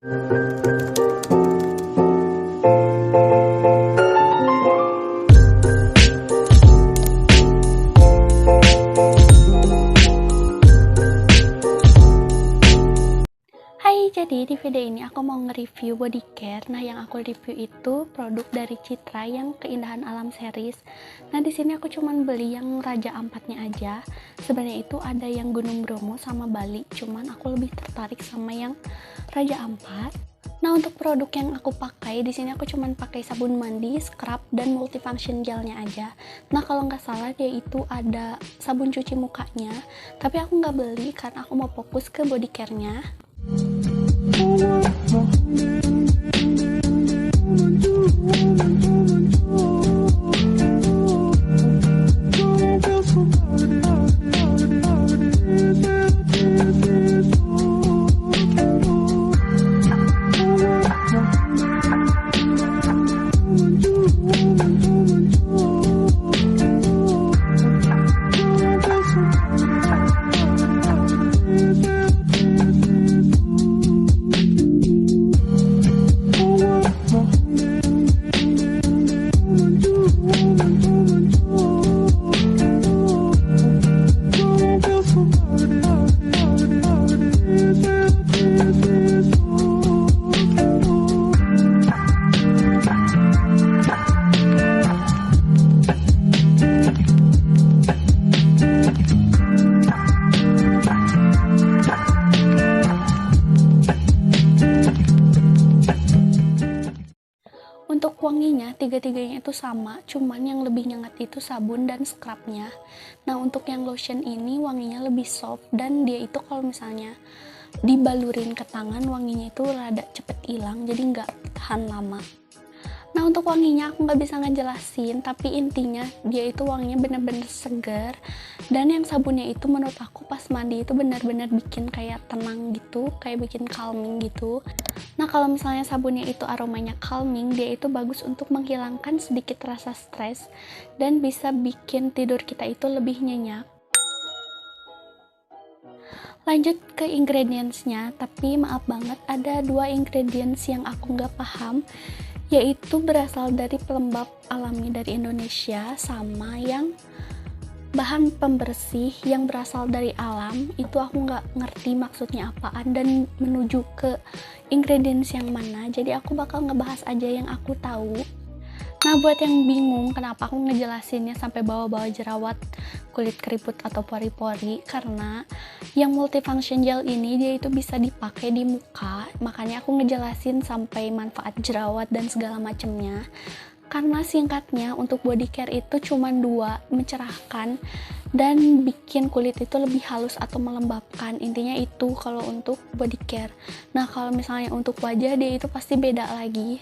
Hai, jadi di video ini aku mau nge-review body care. Nah, yang aku review itu produk dari Citra yang Keindahan Alam series. Nah, di sini aku cuman beli yang Raja Ampatnya aja. Sebenarnya itu ada yang Gunung Bromo sama Bali, cuman aku lebih tertarik sama yang Raja Ampat. Nah, untuk produk yang aku pakai di sini aku cuman pakai sabun mandi, scrub, dan multifunction gelnya aja. Nah, kalau nggak salah dia itu ada sabun cuci mukanya, tapi aku nggak beli karena aku mau fokus ke body care-nya. Untuk wanginya, tiga-tiganya itu sama, cuman yang lebih nyengat itu sabun dan scrubnya. Nah, untuk yang lotion ini wanginya lebih soft, dan dia itu kalau misalnya dibalurin ke tangan, wanginya itu rada cepet hilang, jadi nggak tahan lama. Nah, untuk wanginya aku nggak bisa ngejelasin, tapi intinya dia itu wanginya bener-bener segar, dan yang sabunnya itu menurut aku pas mandi itu bener-bener bikin kayak tenang gitu, kayak bikin calming gitu. Nah, kalau misalnya sabunnya itu aromanya calming, dia itu bagus untuk menghilangkan sedikit rasa stres dan bisa bikin tidur kita itu lebih nyenyak. Lanjut ke ingredientsnya, tapi maaf banget ada 2 ingredients yang aku nggak paham, yaitu berasal dari pelembab alami dari Indonesia sama yang bahan pembersih yang berasal dari alam. Itu aku nggak ngerti maksudnya apaan dan menuju ke ingredients yang mana, jadi aku bakal ngebahas aja yang aku tahu. Nah, buat yang bingung kenapa aku ngejelasinnya sampai bawa-bawa jerawat, kulit keriput atau pori-pori, karena yang multifunction gel ini dia itu bisa dipakai di muka, makanya aku ngejelasin sampai manfaat jerawat dan segala macemnya. Karena singkatnya untuk body care itu cuma 2, mencerahkan dan bikin kulit itu lebih halus atau melembabkan. Intinya itu kalau untuk body care. Nah, kalau misalnya untuk wajah dia itu pasti beda lagi.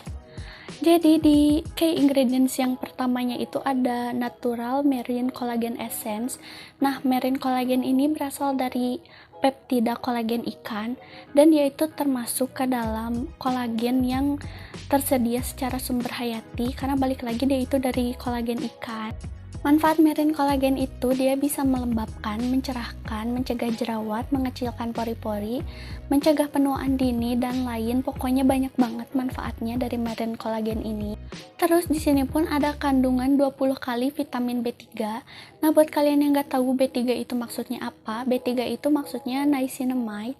Jadi di key ingredients yang pertamanya itu ada natural marine collagen essence. Nah, marine collagen ini berasal dari peptida kolagen ikan, dan dia itu termasuk ke dalam kolagen yang tersedia secara sumber hayati, karena balik lagi dia itu dari kolagen ikan. Manfaat marine collagen itu dia bisa melembabkan, mencerahkan, mencegah jerawat, mengecilkan pori-pori, mencegah penuaan dini, dan lain. Pokoknya banyak banget manfaatnya dari marine collagen ini. Terus di sini pun ada kandungan 20 kali vitamin B3. Nah, buat kalian yang nggak tahu B3 itu maksudnya apa, B3 itu maksudnya niacinamide.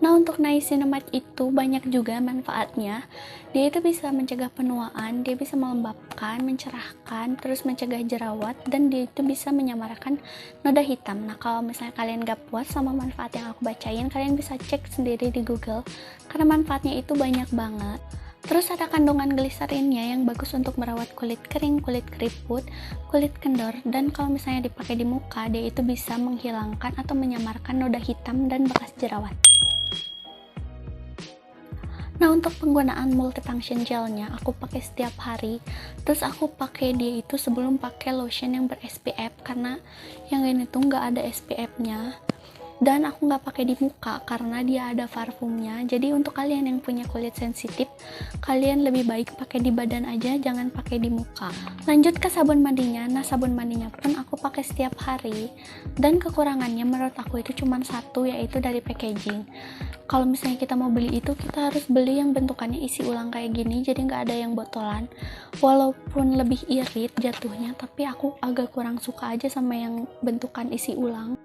Nah, untuk niacinamide itu banyak juga manfaatnya. Dia itu bisa mencegah penuaan, dia bisa melembabkan, mencerahkan, terus mencegah jerawat, dan dia itu bisa menyamarkan noda hitam. Nah, kalau misalnya kalian gak puas sama manfaat yang aku bacain, kalian bisa cek sendiri di Google, karena manfaatnya itu banyak banget. Terus ada kandungan gliserinnya yang bagus untuk merawat kulit kering, kulit keriput, kulit kendor, dan kalau misalnya dipakai di muka, dia itu bisa menghilangkan atau menyamarkan noda hitam dan bekas jerawat. Nah, untuk penggunaan multifunction gelnya aku pakai setiap hari. Terus aku pakai dia itu sebelum pakai lotion yang ber SPF, karena yang ini tuh nggak ada SPF-nya. dan aku nggak pakai di muka karena dia ada parfumnya. Jadi untuk kalian yang punya kulit sensitif, kalian lebih baik pakai di badan aja, jangan pakai di muka. Lanjut ke sabun mandinya. Nah, sabun mandinya pun aku pakai setiap hari, dan kekurangannya menurut aku itu cuma satu, yaitu dari packaging. Kalau misalnya kita mau beli itu, kita harus beli yang bentukannya isi ulang kayak gini, jadi nggak ada yang botolan. Walaupun lebih irit jatuhnya, tapi aku agak kurang suka aja sama yang bentukan isi ulang.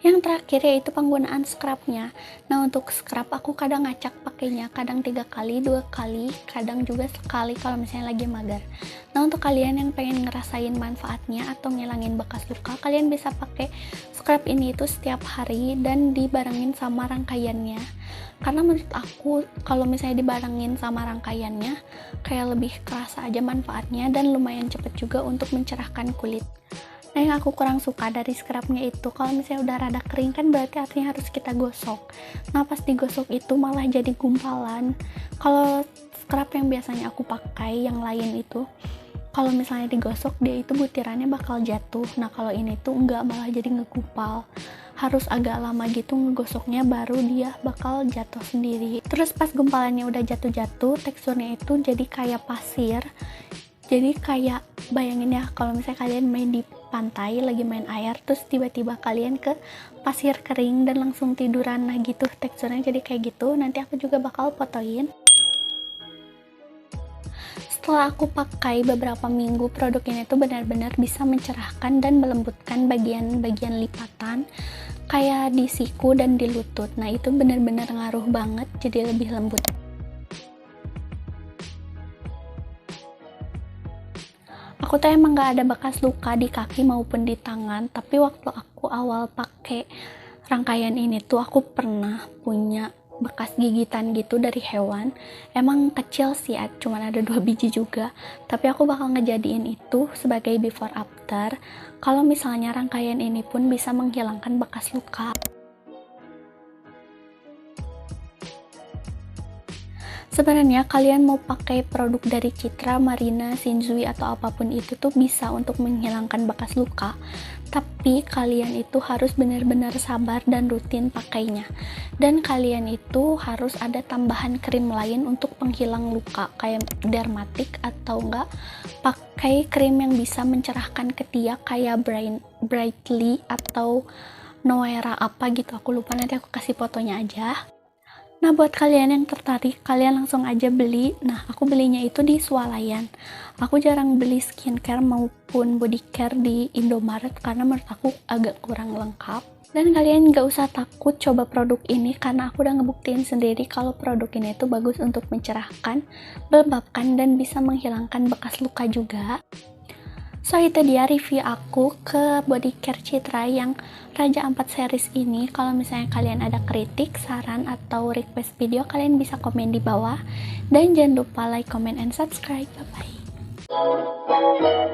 Yang terakhir yaitu penggunaan scrubnya. Nah, untuk scrub aku kadang ngacak pakainya, kadang 3 kali, 2 kali, kadang juga sekali kalau misalnya lagi mager. Nah, untuk kalian yang pengen ngerasain manfaatnya atau ngilangin bekas luka, kalian bisa pakai scrub ini itu setiap hari dan dibarengin sama rangkaiannya. Karena menurut aku kalau misalnya dibarengin sama rangkaiannya kayak lebih kerasa aja manfaatnya, dan lumayan cepet juga untuk mencerahkan kulit. Nah, yang aku kurang suka dari scrubnya itu, kalau misalnya udah rada kering kan berarti artinya harus kita gosok. Nah, pas digosok itu malah jadi gumpalan. Kalau scrub yang biasanya aku pakai yang lain itu, kalau misalnya digosok dia itu butirannya bakal jatuh. Nah, kalau ini tuh enggak, malah jadi ngegumpal. Harus agak lama gitu ngegosoknya, baru dia bakal jatuh sendiri. Terus pas gumpalannya udah jatuh-jatuh, teksturnya itu jadi kayak pasir. Jadi kayak bayangin ya, kalau misalnya kalian main di pantai, lagi main air, terus tiba-tiba kalian ke pasir kering dan langsung tiduran. Nah gitu teksturnya, jadi kayak gitu. Nanti aku juga bakal fotoin. Setelah aku pakai beberapa minggu, produk ini tuh benar-benar bisa mencerahkan dan melembutkan bagian-bagian lipatan kayak di siku dan di lutut. Nah itu benar-benar ngaruh banget, jadi lebih lembut. Aku tuh emang gak ada bekas luka di kaki maupun di tangan, tapi waktu aku awal pakai rangkaian ini tuh aku pernah punya bekas gigitan gitu dari hewan. Emang kecil sih, cuman ada 2 biji juga, tapi aku bakal ngejadiin itu sebagai before after kalau misalnya rangkaian ini pun bisa menghilangkan bekas luka. Sebenarnya kalian mau pakai produk dari Citra, Marina, Shinzui atau apapun itu tuh bisa untuk menghilangkan bekas luka, tapi kalian itu harus benar-benar sabar dan rutin pakainya. Dan kalian itu harus ada tambahan krim lain untuk penghilang luka kayak dermatik, atau enggak pakai krim yang bisa mencerahkan ketiak kayak Brightly atau Noera apa gitu, aku lupa, nanti aku kasih fotonya aja. Nah, buat kalian yang tertarik, kalian langsung aja beli. Nah, aku belinya itu di Swalayan. Aku jarang beli skincare maupun body care di Indomaret karena menurut aku agak kurang lengkap. Dan kalian gak usah takut coba produk ini karena aku udah ngebuktiin sendiri kalau produk ini itu bagus untuk mencerahkan, melembabkan, dan bisa menghilangkan bekas luka juga. So, itu dia review aku ke body care Citra yang Raja Ampat series ini. Kalau misalnya kalian ada kritik, saran, atau request video, kalian bisa komen di bawah. Dan jangan lupa like, comment, and subscribe. Bye-bye.